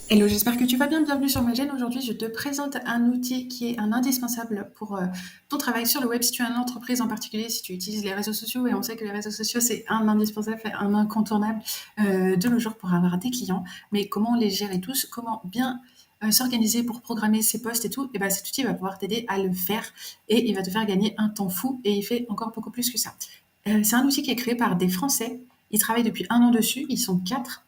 Hello, j'espère que tu vas bien. Bienvenue sur ma chaîne. Aujourd'hui, je te présente un outil qui est un indispensable pour ton travail sur le web. Si tu as une entreprise en particulier, si tu utilises les réseaux sociaux, et on sait que les réseaux sociaux, c'est un indispensable, un incontournable de nos jours pour avoir des clients. Mais comment les gérer tous, comment bien s'organiser pour programmer ses posts et tout, et ben cet outil va pouvoir t'aider à le faire et il va te faire gagner un temps fou et il fait encore beaucoup plus que ça. C'est un outil qui est créé par des Français. Ils travaillent depuis un an dessus. Ils sont quatre.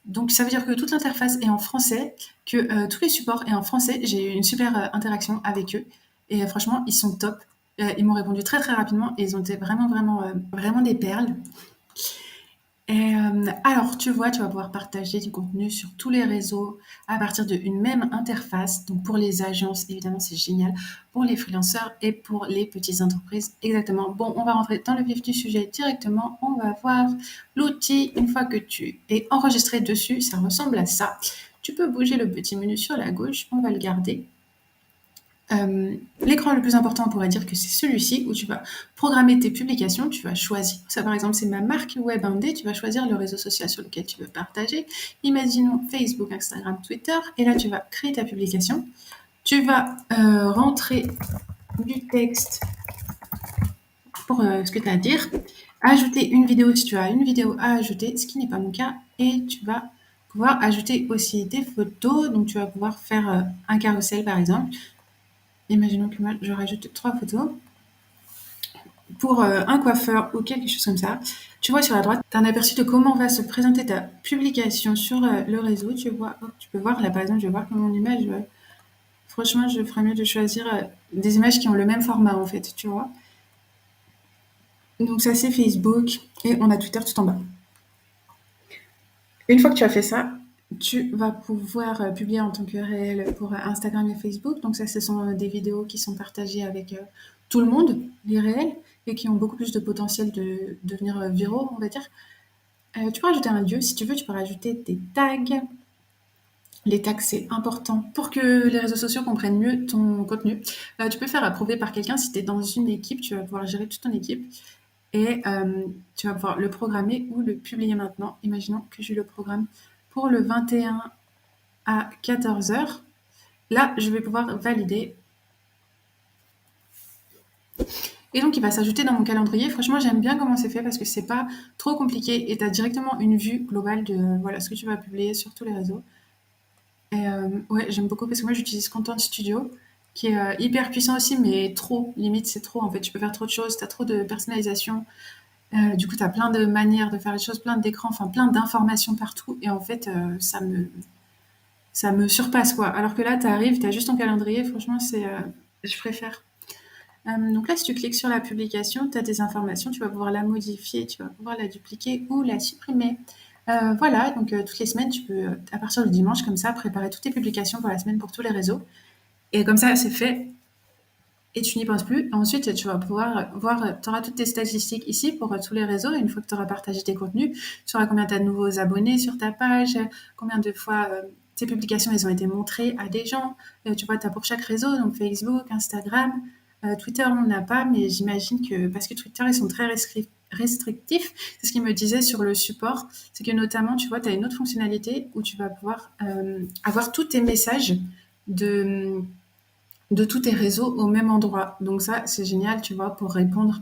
Donc ça veut dire que toute l'interface est en français, que tous les supports est en français. J'ai eu une super interaction avec eux et franchement ils sont top. Ils m'ont répondu très très rapidement et ils ont été vraiment des perles. Et alors tu vois, tu vas pouvoir partager du contenu sur tous les réseaux à partir d'une même interface. Donc pour les agences, évidemment, c'est génial. Pour les freelanceurs et pour les petites entreprises, exactement. Bon, on va rentrer dans le vif du sujet directement. On va voir l'outil. Une fois que tu es enregistré dessus, ça ressemble à ça. Tu peux bouger le petit menu sur la gauche, on va le garder. L'écran le plus important, on pourrait dire que c'est celui-ci où tu vas programmer tes publications, tu vas choisir. Ça, par exemple, c'est ma marque web indé, tu vas choisir le réseau social sur lequel tu veux partager. Imaginons Facebook, Instagram, Twitter, et là, tu vas créer ta publication. Tu vas rentrer du texte pour ce que tu as à dire, ajouter une vidéo si tu as une vidéo à ajouter, ce qui n'est pas mon cas, et tu vas pouvoir ajouter aussi des photos. Donc, tu vas pouvoir faire un carrousel, par exemple. Imaginons que moi, je rajoute 3 photos pour un coiffeur ou quelque chose comme ça. Tu vois sur la droite, tu as un aperçu de comment va se présenter ta publication sur le réseau. Tu vois, tu peux voir là par exemple, je vais voir que mon image, franchement, je ferais mieux de choisir des images qui ont le même format en fait, tu vois. Donc ça c'est Facebook et on a Twitter tout en bas. Une fois que tu as fait ça, tu vas pouvoir publier en tant que réel pour Instagram et Facebook. Donc ça, ce sont des vidéos qui sont partagées avec tout le monde, les réels, et qui ont beaucoup plus de potentiel de devenir viraux, on va dire. Tu peux rajouter un lieu, si tu veux, tu peux rajouter des tags. Les tags, c'est important pour que les réseaux sociaux comprennent mieux ton contenu. Tu peux faire approuver par quelqu'un si tu es dans une équipe, tu vas pouvoir gérer toute ton équipe et tu vas pouvoir le programmer ou le publier maintenant. Imaginons que je le programme pour le 21 à 14 heures. Là, je vais pouvoir valider. Et donc, il va s'ajouter dans mon calendrier. Franchement, j'aime bien comment c'est fait parce que c'est pas trop compliqué et tu as directement une vue globale de voilà, ce que tu vas publier sur tous les réseaux. Et ouais, j'aime beaucoup parce que moi, j'utilise Content Studio qui est hyper puissant aussi, mais trop, limite, c'est trop en fait. Tu peux faire trop de choses, tu as trop de personnalisation. Du coup, tu as plein de manières de faire les choses, plein d'écrans, enfin plein d'informations partout. Et en fait, ça me surpasse quoi. Alors que là, tu arrives, tu as juste ton calendrier, franchement, je préfère. Donc là, si tu cliques sur la publication, tu as des informations, tu vas pouvoir la modifier, tu vas pouvoir la dupliquer ou la supprimer. Voilà, donc toutes les semaines, tu peux, à partir du dimanche, comme ça, préparer toutes tes publications pour la semaine pour tous les réseaux. Et comme ça, c'est fait et tu n'y penses plus. Ensuite, tu vas pouvoir voir, tu auras toutes tes statistiques ici pour tous les réseaux. Et une fois que tu auras partagé tes contenus, tu sauras combien tu as de nouveaux abonnés sur ta page, combien de fois tes publications elles ont été montrées à des gens. Tu vois, tu as pour chaque réseau, donc Facebook, Instagram, Twitter, on n'a pas, mais j'imagine que parce que Twitter, ils sont très restrictifs, c'est ce qu'ils me disaient sur le support, c'est que notamment, tu vois, tu as une autre fonctionnalité où tu vas pouvoir avoir tous tes messages de de tous tes réseaux au même endroit. Donc ça, c'est génial, tu vois, pour répondre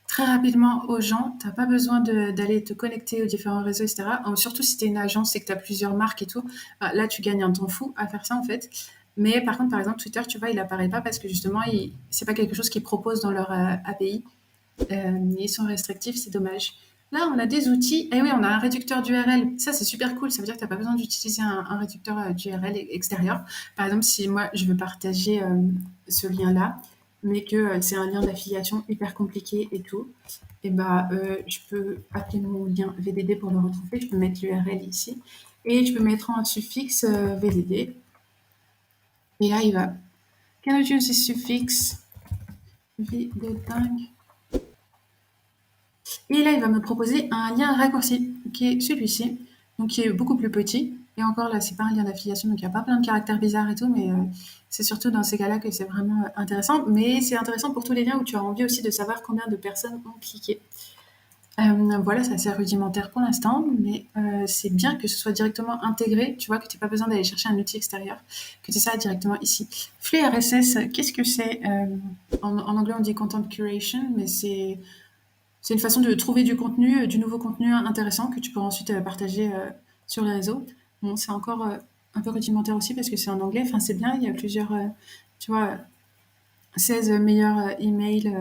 très rapidement aux gens. Tu as pas besoin d'aller te connecter aux différents réseaux, etc. Surtout si tu es une agence et que tu as plusieurs marques et tout. Là, tu gagnes un temps fou à faire ça, en fait. Mais par contre, par exemple, Twitter, tu vois, il apparaît pas parce que justement, c'est pas quelque chose qu'ils proposent dans leur API. Ils sont restrictifs, c'est dommage. Là, on a des outils. Et oui, on a un réducteur d'URL. Ça, c'est super cool. Ça veut dire que tu n'as pas besoin d'utiliser un réducteur d'URL extérieur. Par exemple, si moi, je veux partager ce lien-là, mais que c'est un lien d'affiliation hyper compliqué et tout, et bah, je peux appeler mon lien VDD pour le retrouver. Je peux mettre l'URL ici. Et je peux mettre en suffixe VDD. Et là, il va. Can I use this suffix? Vie de dingue. Et là, il va me proposer un lien raccourci, qui est celui-ci, donc qui est beaucoup plus petit. Et encore là, c'est pas un lien d'affiliation, donc il n'y a pas plein de caractères bizarres et tout, mais c'est surtout dans ces cas-là que c'est vraiment intéressant. Mais c'est intéressant pour tous les liens où tu as envie aussi de savoir combien de personnes ont cliqué. Voilà, c'est assez rudimentaire pour l'instant, mais c'est bien que ce soit directement intégré, tu vois? Que tu aies pas besoin d'aller chercher un outil extérieur, que tu aies ça directement ici. Flux RSS, qu'est-ce que c'est? En anglais, on dit content curation, mais c'est une façon de trouver du contenu, du nouveau contenu intéressant que tu pourras ensuite, partager, sur les réseaux. Bon, c'est encore, un peu rudimentaire aussi parce que c'est en anglais. Enfin, c'est bien, il y a plusieurs, tu vois, 16 meilleurs, emails,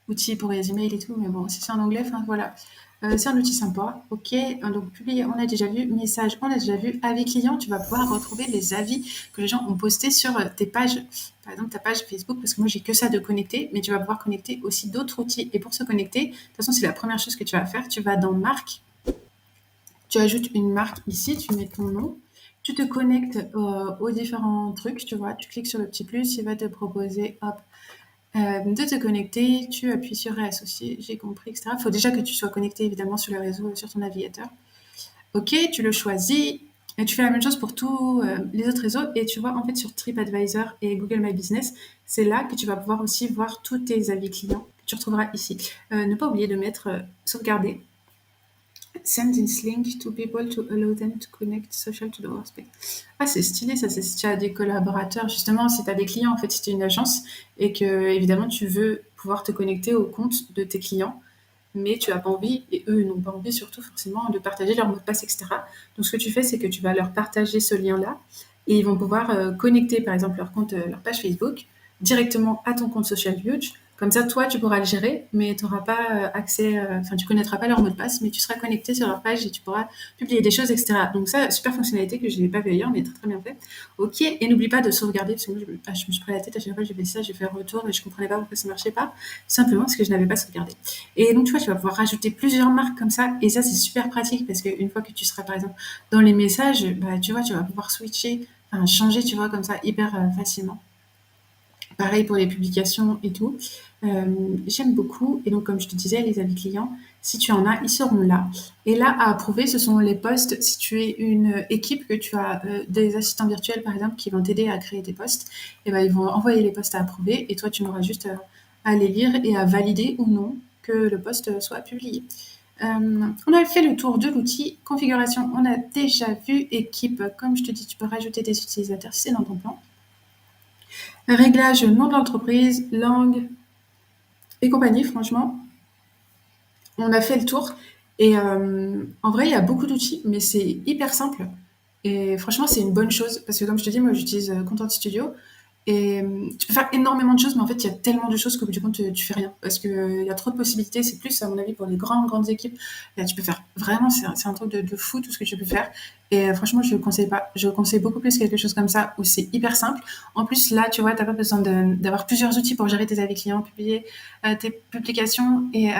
outils pour les emails et tout, mais bon, si c'est en anglais, enfin voilà. C'est un outil sympa, ok. Donc publier, on a déjà vu. Message, on a déjà vu. Avis client, tu vas pouvoir retrouver les avis que les gens ont postés sur tes pages. Par exemple, ta page Facebook, parce que moi j'ai que ça de connecter, mais tu vas pouvoir connecter aussi d'autres outils. Et pour se connecter, de toute façon, c'est la première chose que tu vas faire. Tu vas dans marque, tu ajoutes une marque ici, tu mets ton nom, tu te connectes aux différents trucs, tu vois, tu cliques sur le petit plus, il va te proposer, hop, de te connecter, tu appuies sur réassocier, j'ai compris, etc. Il faut déjà que tu sois connecté évidemment sur le réseau, sur ton navigateur. Ok, tu le choisis et tu fais la même chose pour tous les autres réseaux. Et tu vois, en fait, sur TripAdvisor et Google My Business, c'est là que tu vas pouvoir aussi voir tous tes avis clients que tu retrouveras ici. Ne pas oublier de mettre sauvegarder. Send this link to people to allow them to connect social to the workspace. Ah, c'est stylé, ça, c'est si tu as des collaborateurs, justement, si tu as des clients, en fait, si tu es une agence et que, évidemment, tu veux pouvoir te connecter au compte de tes clients, mais tu n'as pas envie, et eux n'ont pas envie surtout forcément, de partager leur mot de passe, etc. Donc, ce que tu fais, c'est que tu vas leur partager ce lien-là et ils vont pouvoir connecter, par exemple, leur compte, leur page Facebook directement à ton compte Social Huge. Comme ça, toi, tu pourras le gérer, mais tu n'auras pas accès, enfin, tu connaîtras pas leur mot de passe, mais tu seras connecté sur leur page et tu pourras publier des choses, etc. Donc ça, super fonctionnalité que je n'ai pas vu ailleurs, mais très très bien fait. Ok, et n'oublie pas de sauvegarder, parce que moi, je me suis pris la tête à chaque fois que j'ai fait ça, j'ai fait un retour et je comprenais pas pourquoi ça marchait pas, simplement parce que je n'avais pas sauvegardé. Et donc, tu vois, tu vas pouvoir rajouter plusieurs marques comme ça, et ça, c'est super pratique, parce qu'une fois que tu seras, par exemple, dans les messages, bah, tu vois, tu vas pouvoir switcher, enfin, changer, tu vois, comme ça, hyper facilement. Pareil pour les publications et tout. J'aime beaucoup. Et donc, comme je te disais, les avis clients, si tu en as, ils seront là. Et là, à approuver, ce sont les posts. Si tu es une équipe, que tu as des assistants virtuels, par exemple, qui vont t'aider à créer des posts, et ben, ils vont envoyer les posts à approuver. Et toi, tu n'auras juste à les lire et à valider ou non que le post soit publié. On a fait le tour de l'outil. Configuration, on a déjà vu. Équipe, comme je te dis, tu peux rajouter des utilisateurs si c'est dans ton plan. Réglage, nom de l'entreprise, langue et compagnie, franchement, on a fait le tour. Et en vrai, il y a beaucoup d'outils, mais c'est hyper simple. Et franchement, c'est une bonne chose parce que, comme je te dis, moi, j'utilise Content Studio. Et tu peux faire énormément de choses, mais en fait, il y a tellement de choses qu'au bout du compte, tu fais rien. Parce qu'il y a trop de possibilités. C'est plus, à mon avis, pour les grandes équipes. Là, tu peux faire vraiment, c'est un truc de fou tout ce que tu peux faire. Et franchement, je ne le conseille pas. Je conseille beaucoup plus quelque chose comme ça où c'est hyper simple. En plus, là, tu vois, tu n'as pas besoin d'avoir plusieurs outils pour gérer tes avis clients, publier tes publications et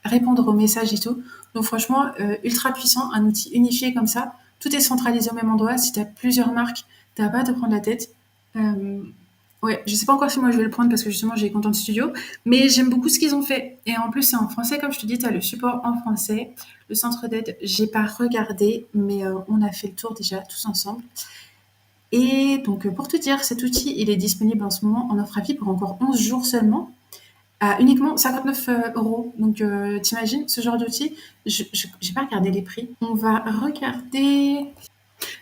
répondre aux messages et tout. Donc, franchement, ultra puissant, un outil unifié comme ça. Tout est centralisé au même endroit. Si tu as plusieurs marques, tu n'as pas à te prendre la tête. Euh, Ouais, je sais pas encore si moi je vais le prendre parce que justement j'ai Content Studio, mais j'aime beaucoup ce qu'ils ont fait. Et en plus c'est en français, comme je te dis, tu as le support en français. Le centre d'aide, j'ai pas regardé, mais on a fait le tour déjà tous ensemble. Et donc pour te dire, cet outil, il est disponible en ce moment en offre à vie pour encore 11 jours seulement, à uniquement 59 euros. Donc t'imagines ce genre d'outil? J'ai pas regardé les prix. On va regarder.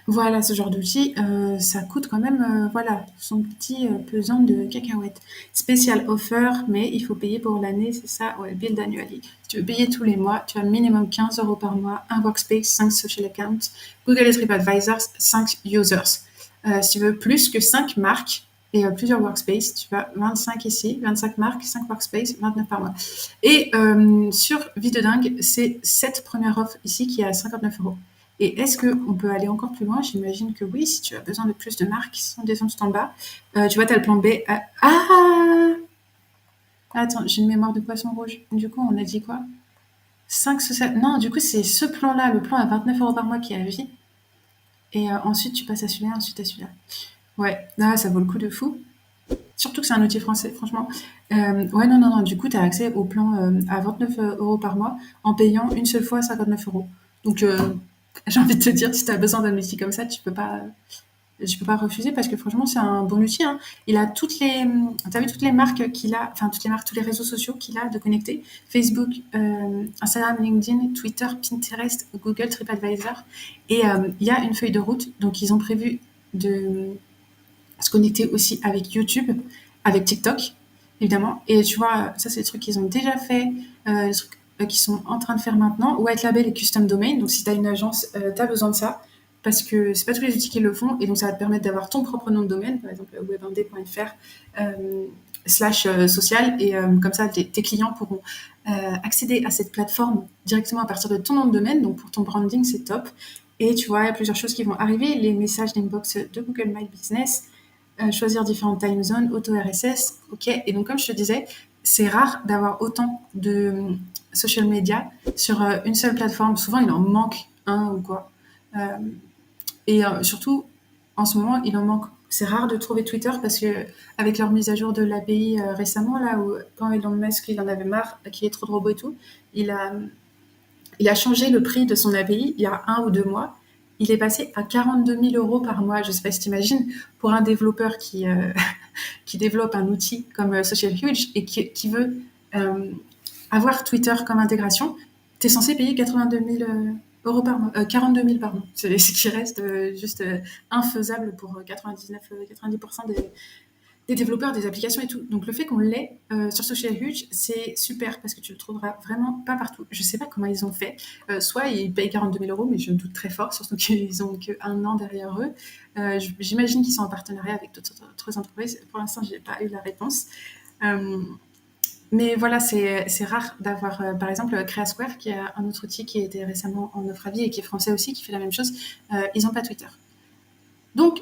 Voilà, ce genre d'outil, ça coûte quand même, voilà, son petit, pesant de cacahuètes. Special offer, mais il faut payer pour l'année, c'est ça? Ouais, build annually. Si tu veux payer tous les mois, tu as minimum 15 euros par mois, un workspace, 5 social accounts, Google et TripAdvisor, 5 users. Si tu veux plus que 5 marques et plusieurs workspaces, tu as 25 ici, 25 marques, 5 workspaces, 29 par mois. Et sur Vie de dingue, c'est cette première offre ici qui est à 59 euros. Et est-ce qu'on peut aller encore plus loin? J'imagine que oui, si tu as besoin de plus de marques, si on descend tout en bas. Tu vois, tu as le plan B. Ah! Attends, j'ai une mémoire de poisson rouge. Du coup, on a dit quoi? 5 social... Non, du coup, c'est ce plan-là, le plan à 29 euros par mois qui est à vie. Et ensuite, tu passes à celui-là, ensuite à celui-là. Ouais, là, ça vaut le coup de fou. Surtout que c'est un outil français, franchement. Ouais, non, non, non. Du coup, tu as accès au plan à 29 euros par mois en payant une seule fois 59 euros. Donc, j'ai envie de te dire, si tu as besoin d'un outil comme ça, tu peux pas. je peux pas refuser parce que franchement, c'est un bon outil, hein. Il a t'as vu toutes les marques qu'il a, enfin toutes les marques, tous les réseaux sociaux qu'il a de connectés. Facebook, Instagram, LinkedIn, Twitter, Pinterest, Google, TripAdvisor. Et il y a une feuille de route. Donc, ils ont prévu de se connecter aussi avec YouTube, avec TikTok, évidemment. Et tu vois, ça, c'est des trucs qu'ils ont déjà fait, des trucs qu'ils sont en train de faire maintenant. White Label et Custom Domain. Donc, si tu as une agence, tu as besoin de ça. Parce que c'est pas tous les outils qui le font. Et donc, ça va te permettre d'avoir ton propre nom de domaine, par exemple webindé.fr social. Et comme ça, tes clients pourront accéder à cette plateforme directement à partir de ton nom de domaine. Donc, pour ton branding, c'est top. Et tu vois, il y a plusieurs choses qui vont arriver. Les messages d'inbox de Google My Business, choisir différentes time zones, auto-RSS, ok. Et donc, comme je te disais, c'est rare d'avoir autant de social media sur une seule plateforme. Souvent, il en manque un ou quoi. Euh, et surtout, en ce moment, il en manque. C'est rare de trouver Twitter parce que avec leur mise à jour de l'API récemment, là où quand Elon Musk il en avait marre, qu'il est trop de robots et tout, il a, il a changé le prix de son API il y a 1 ou 2 mois. Il est passé à 42 000 euros par mois. Je ne sais pas si tu imagines, pour un développeur qui développe un outil comme Social Huge et qui veut euh, avoir Twitter comme intégration, tu es censé payer 82 000 euros par mois. 42 000, pardon. C'est ce qui reste juste infaisable pour 90% des développeurs, des applications et tout. Donc le fait qu'on l'ait sur Social Huge, c'est super parce que tu le trouveras vraiment pas partout. Je sais pas comment ils ont fait. Soit ils payent 42 000 euros, mais je doute très fort, surtout qu'ils ont qu'un an derrière eux. J'imagine qu'ils sont en partenariat avec d'autres entreprises. Pour l'instant, j'ai pas eu la réponse. Euh, mais voilà, c'est rare d'avoir, par exemple, CreaSquare, qui est un autre outil qui a été récemment en offre à vie et qui est français aussi, qui fait la même chose. Ils n'ont pas Twitter. Donc,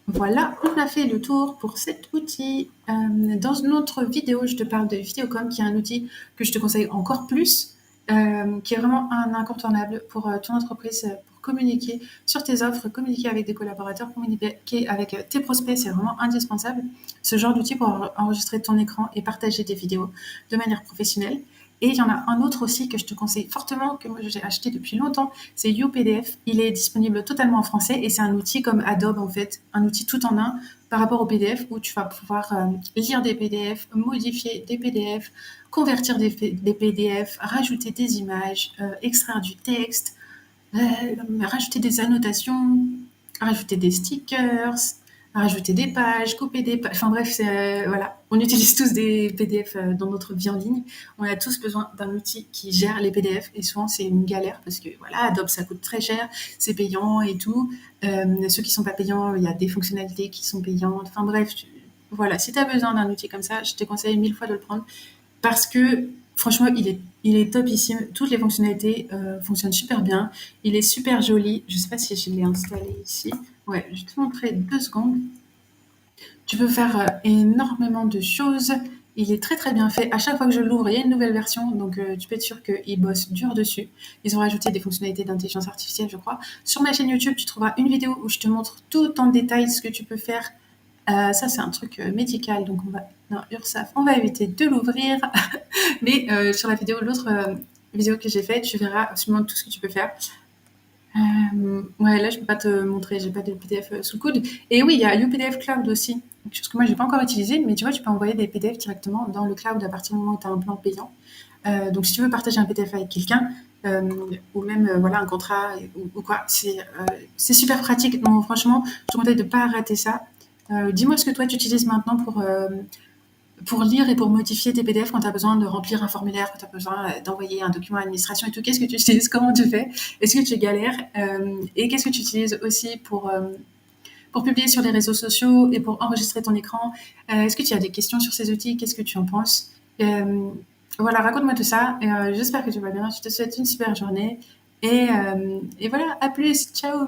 voilà, on a fait le tour pour cet outil. Dans une autre vidéo, je te parle de Videocom, qui est un outil que je te conseille encore plus, qui est vraiment un incontournable pour ton entreprise, pour communiquer sur tes offres, communiquer avec des collaborateurs, communiquer avec tes prospects, c'est vraiment indispensable. Ce genre d'outil pour enregistrer ton écran et partager des vidéos de manière professionnelle. Et il y en a un autre aussi que je te conseille fortement, que moi j'ai acheté depuis longtemps, c'est YouPDF. Il est disponible totalement en français et c'est un outil comme Adobe en fait, un outil tout en un par rapport au PDF où tu vas pouvoir lire des PDF, modifier des PDF, convertir des PDF, rajouter des images, extraire du texte, rajouter des annotations, rajouter des stickers, rajouter des pages, couper des pages. Enfin bref, voilà. On utilise tous des PDF dans notre vie en ligne. On a tous besoin d'un outil qui gère les PDF et souvent c'est une galère parce que voilà, Adobe ça coûte très cher, c'est payant et tout. Ceux qui sont pas payants, il y a des fonctionnalités qui sont payantes. Enfin bref, voilà. Si tu as besoin d'un outil comme ça, je te conseille 1000 fois de le prendre parce que franchement, il est topissime. Toutes les fonctionnalités fonctionnent super bien. Il est super joli. Je sais pas si je l'ai installé ici. Ouais, je vais te montrer 2 secondes. Tu peux faire énormément de choses. Il est très très bien fait. À chaque fois que je l'ouvre, il y a une nouvelle version. Donc tu peux être sûr qu'ils bossent dur dessus. Ils ont rajouté des fonctionnalités d'intelligence artificielle, je crois. Sur ma chaîne YouTube, tu trouveras une vidéo où je te montre tout en détail ce que tu peux faire. Ça, c'est un truc médical. Donc on va... Non, URSAF, on va éviter de l'ouvrir. Mais sur la vidéo, l'autre vidéo que j'ai faite, tu verras absolument tout ce que tu peux faire. Ouais, là, je peux pas te montrer, j'ai pas de PDF sous le coude. Et oui, il y a UPDF Cloud aussi, quelque chose que moi, j'ai pas encore utilisé, mais tu vois, tu peux envoyer des PDF directement dans le cloud à partir du moment où tu as un plan payant. Donc, si tu veux partager un PDF avec quelqu'un, ou même voilà, un contrat ou quoi, c'est super pratique. Donc, franchement, je te conseille de pas rater ça. Dis-moi ce que toi, tu utilises maintenant pour lire et pour modifier tes PDF quand tu as besoin de remplir un formulaire, quand tu as besoin d'envoyer un document à l'administration et tout. Qu'est-ce que tu utilises? Comment tu fais? Est-ce que tu galères? Et qu'est-ce que tu utilises aussi pour publier sur les réseaux sociaux et pour enregistrer ton écran? Est-ce que tu as des questions sur ces outils? Qu'est-ce que tu en penses? Voilà, raconte-moi tout ça. J'espère que tu vas bien. Je te souhaite une super journée. Et voilà, à plus. Ciao!